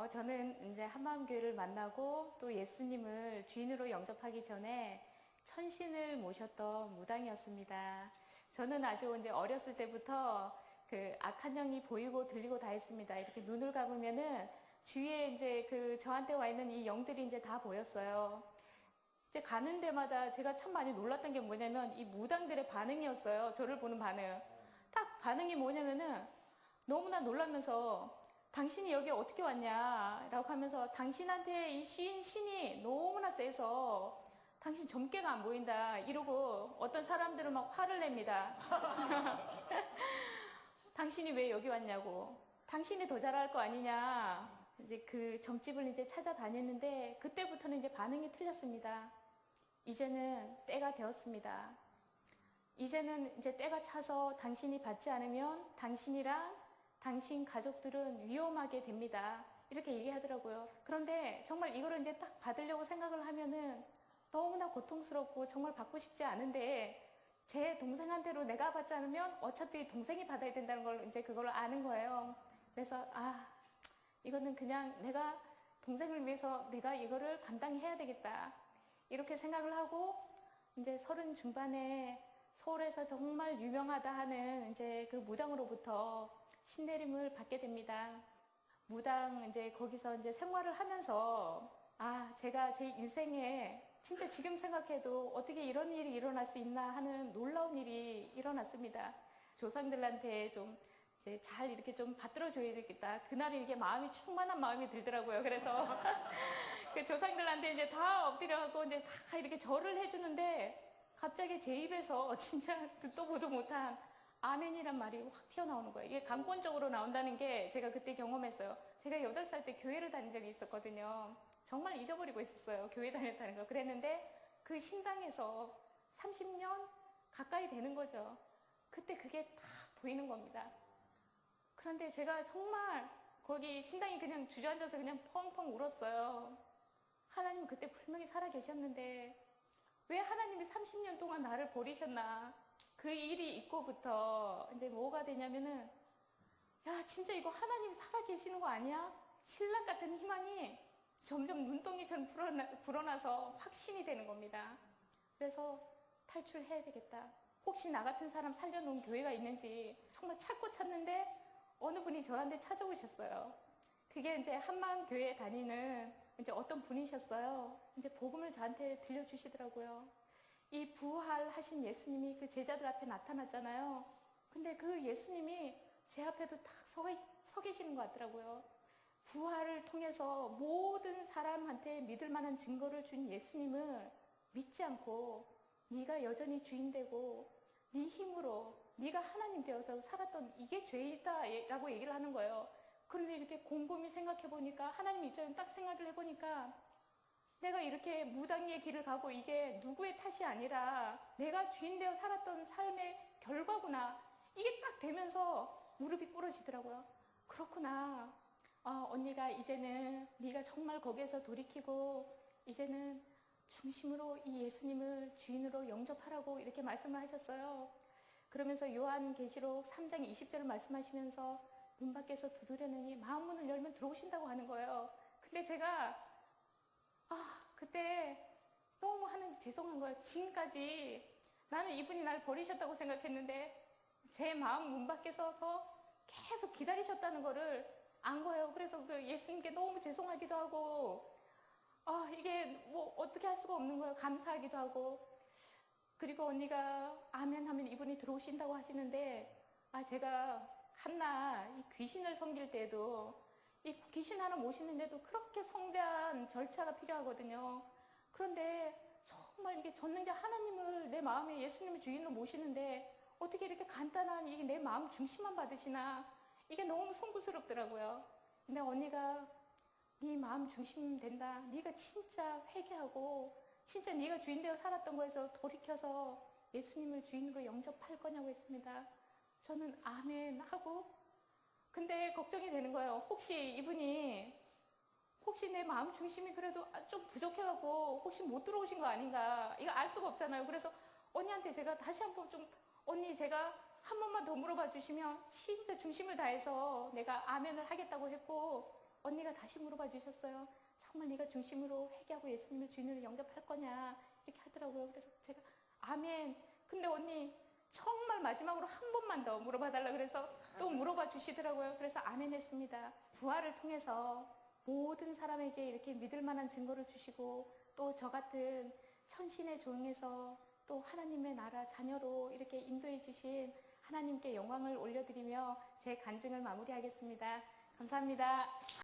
저는 이제 한마음교회를 만나고 또 예수님을 주인으로 영접하기 전에 천신을 모셨던 무당이었습니다. 저는 아주 이제 어렸을 때부터 그 악한 영이 보이고 들리고 다 했습니다. 이렇게 눈을 감으면은 주위에 이제 그 저한테 와 있는 이 영들이 이제 다 보였어요. 이제 가는 데마다 제가 참 많이 놀랐던 게 뭐냐면 이 무당들의 반응이었어요. 저를 보는 반응. 딱 반응이 뭐냐면은 너무나 놀라면서 당신이 여기 어떻게 왔냐 라고 하면서 당신한테 이 신이 너무나 세서 당신 점괘가 안 보인다 이러고 어떤 사람들은 막 화를 냅니다. 당신이 왜 여기 왔냐고. 당신이 더 잘할 거 아니냐. 이제 그 점집을 이제 찾아다녔는데 그때부터는 이제 반응이 틀렸습니다. 이제는 때가 되었습니다. 이제는 이제 때가 차서 당신이 받지 않으면 당신이랑 당신 가족들은 위험하게 됩니다. 이렇게 얘기하더라고요. 그런데 정말 이거를 이제 딱 받으려고 생각을 하면은 너무나 고통스럽고 정말 받고 싶지 않은데 제 동생한테로 내가 받지 않으면 어차피 동생이 받아야 된다는 걸 이제 그걸 아는 거예요. 그래서 이거는 그냥 내가 동생을 위해서 내가 이거를 감당해야 되겠다. 이렇게 생각을 하고 이제 30 중반에 서울에서 정말 유명하다 하는 이제 그 무당으로부터 신내림을 받게 됩니다. 무당 이제 거기서 이제 생활을 하면서 제가 제 인생에 진짜 지금 생각해도 어떻게 이런 일이 일어날 수 있나 하는 놀라운 일이 일어났습니다. 조상들한테 좀 이제 잘 이렇게 좀 받들어줘야 되겠다. 그날이 이렇게 마음이 충만한 마음이 들더라고요. 그래서 그 조상들한테 이제 다 엎드려갖고 이제 다 이렇게 절을 해주는데 갑자기 제 입에서 진짜 듣도 보도 못한 아멘이란 말이 확 튀어나오는 거예요. 이게 감권적으로 나온다는 게 제가 그때 경험했어요. 제가 8살 때 교회를 다닌 적이 있었거든요. 정말 잊어버리고 있었어요. 교회 다녔다는 거. 그랬는데 그 신당에서 30년 가까이 되는 거죠. 그때 그게 다 보이는 겁니다. 그런데 제가 정말 거기 신당이 그냥 주저앉아서 그냥 펑펑 울었어요. 하나님 그때 분명히 살아 계셨는데 왜 하나님이 30년 동안 나를 버리셨나. 그 일이 있고부터 이제 뭐가 되냐면은 야 진짜 이거 하나님 살아 계시는 거 아니야? 신랑 같은 희망이 점점 눈덩이처럼 불어나서 확신이 되는 겁니다. 그래서 탈출해야 되겠다. 혹시 나 같은 사람 살려놓은 교회가 있는지 정말 찾고 찾는데 어느 분이 저한테 찾아오셨어요. 그게 이제 한마음교회 다니는 이제 어떤 분이셨어요. 이제 복음을 저한테 들려주시더라고요. 이 부활하신 예수님이 그 제자들 앞에 나타났잖아요. 근데 그 예수님이 제 앞에도 딱 서 계시는 것 같더라고요. 부활을 통해서 모든 사람한테 믿을 만한 증거를 준 예수님을 믿지 않고 네가 여전히 주인 되고 네 힘으로 네가 하나님 되어서 살았던 이게 죄이다 라고 얘기를 하는 거예요. 그런데 이렇게 곰곰이 생각해 보니까 하나님 입장에 딱 생각을 해보니까 내가 이렇게 무당의 길을 가고 이게 누구의 탓이 아니라 내가 주인 되어 살았던 삶의 결과구나. 이게 딱 되면서 무릎이 꿇어지더라고요. 그렇구나. 언니가 이제는 네가 정말 거기에서 돌이키고 이제는 중심으로 이 예수님을 주인으로 영접하라고 이렇게 말씀을 하셨어요. 그러면서 요한계시록 3장 20절을 말씀하시면서 문 밖에서 두드려느니 마음문을 열면 들어오신다고 하는 거예요. 근데 제가 그때 너무 하나님 죄송한 거예요. 지금까지 나는 이분이 나를 버리셨다고 생각했는데 제 마음 문 밖에 서서 계속 기다리셨다는 거를 안 거예요. 그래서 그 예수님께 너무 죄송하기도 하고 이게 뭐 어떻게 할 수가 없는 거예요. 감사하기도 하고. 그리고 언니가 아멘 하면 이분이 들어오신다고 하시는데 제가 한날 이 귀신을 섬길 때도 이 귀신 하나 모시는데도 그렇게 성대한 절차가 필요하거든요. 그런데 정말 이게 전능자 하나님을 내 마음에 예수님을 주인으로 모시는데 어떻게 이렇게 간단한 이게 내 마음 중심만 받으시나 이게 너무 송구스럽더라고요. 근데 언니가 네 마음 중심 된다. 네가 진짜 회개하고 진짜 네가 주인 되어 살았던 거에서 돌이켜서 예수님을 주인으로 영접할 거냐고 했습니다. 저는 아멘 하고 근데 걱정이 되는 거예요. 혹시 내 마음 중심이 그래도 좀 부족해갖고 혹시 못 들어오신 거 아닌가. 이거 알 수가 없잖아요. 그래서 언니한테 제가 다시 한번 언니 제가 한 번만 더 물어봐 주시면 진짜 중심을 다해서 내가 아멘을 하겠다고 했고 언니가 다시 물어봐 주셨어요. 정말 네가 중심으로 회개하고 예수님을 주인으로 영접할 거냐 이렇게 하더라고요. 그래서 제가 아멘. 근데 언니 정말 마지막으로 한 번만 더 물어봐 달라 그래서 또 물어봐 주시더라고요. 그래서 아멘 했습니다. 부활을 통해서 모든 사람에게 이렇게 믿을 만한 증거를 주시고 또 저 같은 천신의 종에서 또 하나님의 나라 자녀로 이렇게 인도해 주신 하나님께 영광을 올려드리며 제 간증을 마무리하겠습니다. 감사합니다.